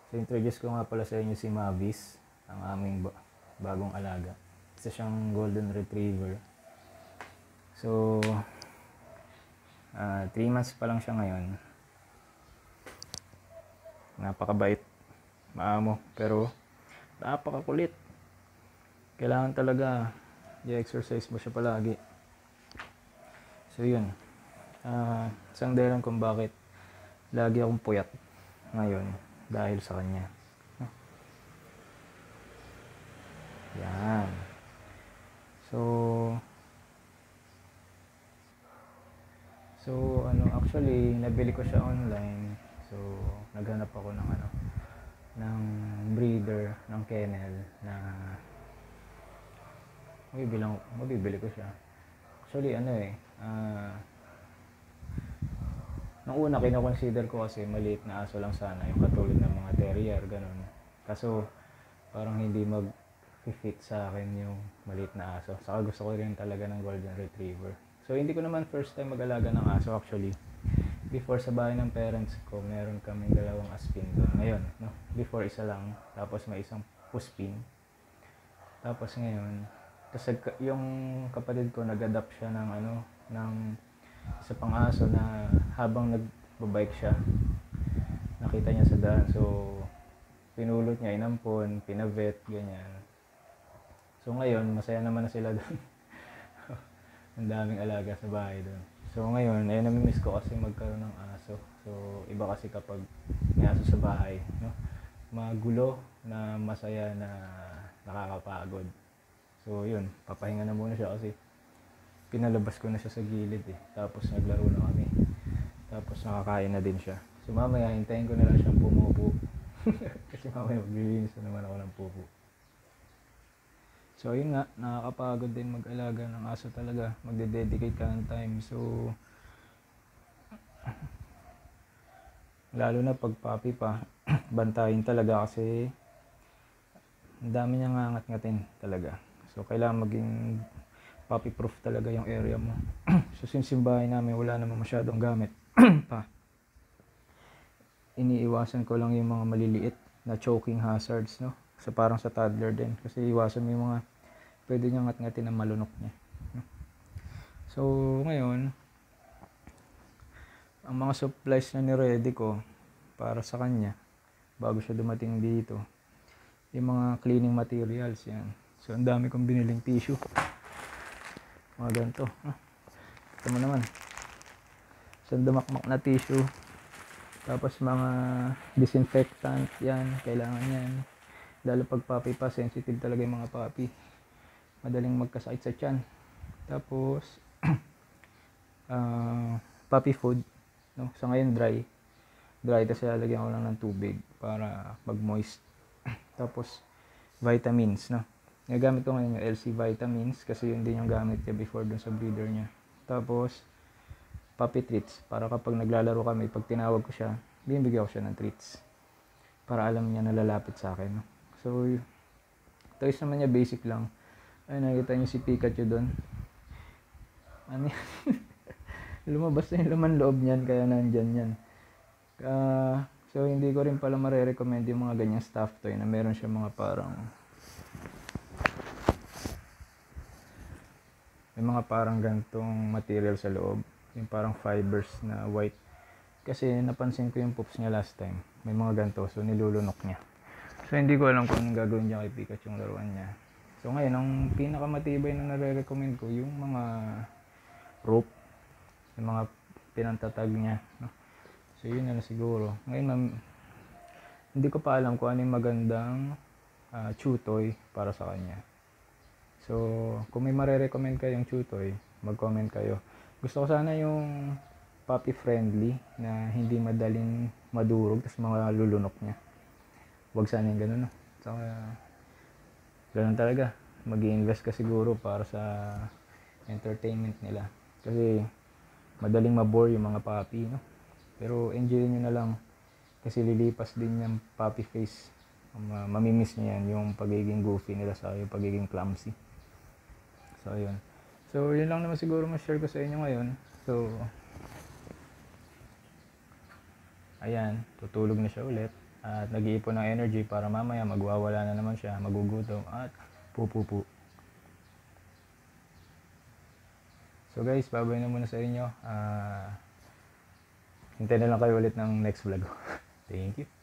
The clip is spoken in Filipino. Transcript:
So introduce ko nga pala sa inyo si Mavis, ang aming bagong alaga. Isa siyang golden retriever. So 3 months pa lang siya ngayon. Napakabait, maamo, pero napakakulit. Kailangan talaga i-exercise mo siya palagi. So yun, isang dahilan kung bakit lagi akong puyat ngayon dahil sa kanya. Yan. So actually nabili ko siya online. So naghanap ako ng breeder ng kennel na mabibili ko siya. Actually nung una kino-consider ko kasi maliit na aso lang sana, yung katulad ng mga terrier, ganun. Kaso parang hindi mag-fit sa akin yung maliit na aso. Saka gusto ko rin talaga ng golden retriever. So hindi ko naman first time mag-alaga ng aso actually. Before sa bahay ng parents ko, meron kaming 2 aspin doon. Ngayon, no? Before isa lang, tapos may isang puspin. Tapos ngayon, yung kapatid ko nag-adapt siya ng isa pang aso na habang nagbabike siya, nakita niya sa daan. So pinulot niya, inampon, pinavet, ganyan. So ngayon, masaya naman na sila doon. Ang daming alaga sa bahay doon. So ngayon, namimiss ko kasi magkaroon ng aso. So iba kasi kapag may aso sa bahay, no? Magulo, na masaya, na nakakapagod. So yun, papahinga na muna siya kasi pinalabas ko na siya sa gilid Tapos naglaro na kami. Tapos nakakain na din siya. So mamaya, hintayin ko na lang siyang pumupo. Kasi mamaya maglilinis na naman ako ng pupo. So yun nga, nakakapagod din mag-alaga ng aso talaga. Magde-dedicate ka ng time. So lalo na pag puppy pa, bantayin talaga kasi ang dami niyang ngangat-ngatin talaga. So kailangan maging puppy proof talaga yung area mo. So since yung bahay namin wala naman masyadong gamit pa, iniiwasan ko lang yung mga maliliit na choking hazards, no? So parang sa toddler din, kasi iwasan mo yung mga pwede niyang ngat-ngatin na malunok niya. So ngayon, ang mga supplies na ni-ready ko para sa kanya bago siya dumating dito, yung mga cleaning materials yan. So ang dami kong biniling tissue, mga ganito. Ito mo naman, isang damakmak na tissue. Tapos mga disinfectant, yan, kailangan yan. Lalo pag puppy pa, sensitive talaga yung mga puppy. Madaling magkasakit sa tiyan. Tapos puppy food, no? Sa ngayon dry, tapos lalagyan ko lang ng tubig para mag-moist. Tapos vitamins, no? Nagamit ko ngayon yung LC vitamins kasi yun din yung gamit niya before dun sa breeder niya. Tapos puppy treats, para kapag naglalaro kami, pag tinawag ko siya, binibigyan ko siya ng treats para alam niya na lalapit sa akin, no? So toys naman niya basic lang. Ay, nakita niyo si Pikachu doon. Lumabas na yung laman loob niyan, kaya nandyan yan. So hindi ko rin pala mare-recommend yung mga ganyang stuffed toy na meron siya mga parang gantong material sa loob, yung parang fibers na white. Kasi napansin ko yung poops niya last time, may mga ganto, so nilulunok niya. So hindi ko alam kung anong gagawin niya kay Pikachu yung laruan niya. So ngayon, ang pinakamatibay na nare-recommend ko, yung mga rope, yung mga pinantatag niya, no? So yun na siguro. Ngayon hindi ko pa alam kung ano yung magandang chew toy para sa kanya. So kung may mare-recommend kayong chew toy, mag-comment kayo. Gusto ko sana yung puppy friendly na hindi madaling madurog, tapos mga lulunok niya. Huwag sana yung ganun, no? So ganun talaga, mag-i-invest ka siguro para sa entertainment nila, kasi madaling mabore yung mga puppy, no? Pero enjoy nyo na lang kasi lilipas din yung puppy face. Mamimiss nyo yan, yung pagiging goofy nila sa yung pagiging clumsy. So yun. So yun lang naman siguro ma-share ko sa inyo ngayon. So ayan, tutulog na siya ulit. at nag-iipon ng energy para mamaya magwawala na naman siya, magugutom at pupupu. So guys, babay na muna sa inyo. Hintay na lang kayo ulit ng next vlog. Thank you.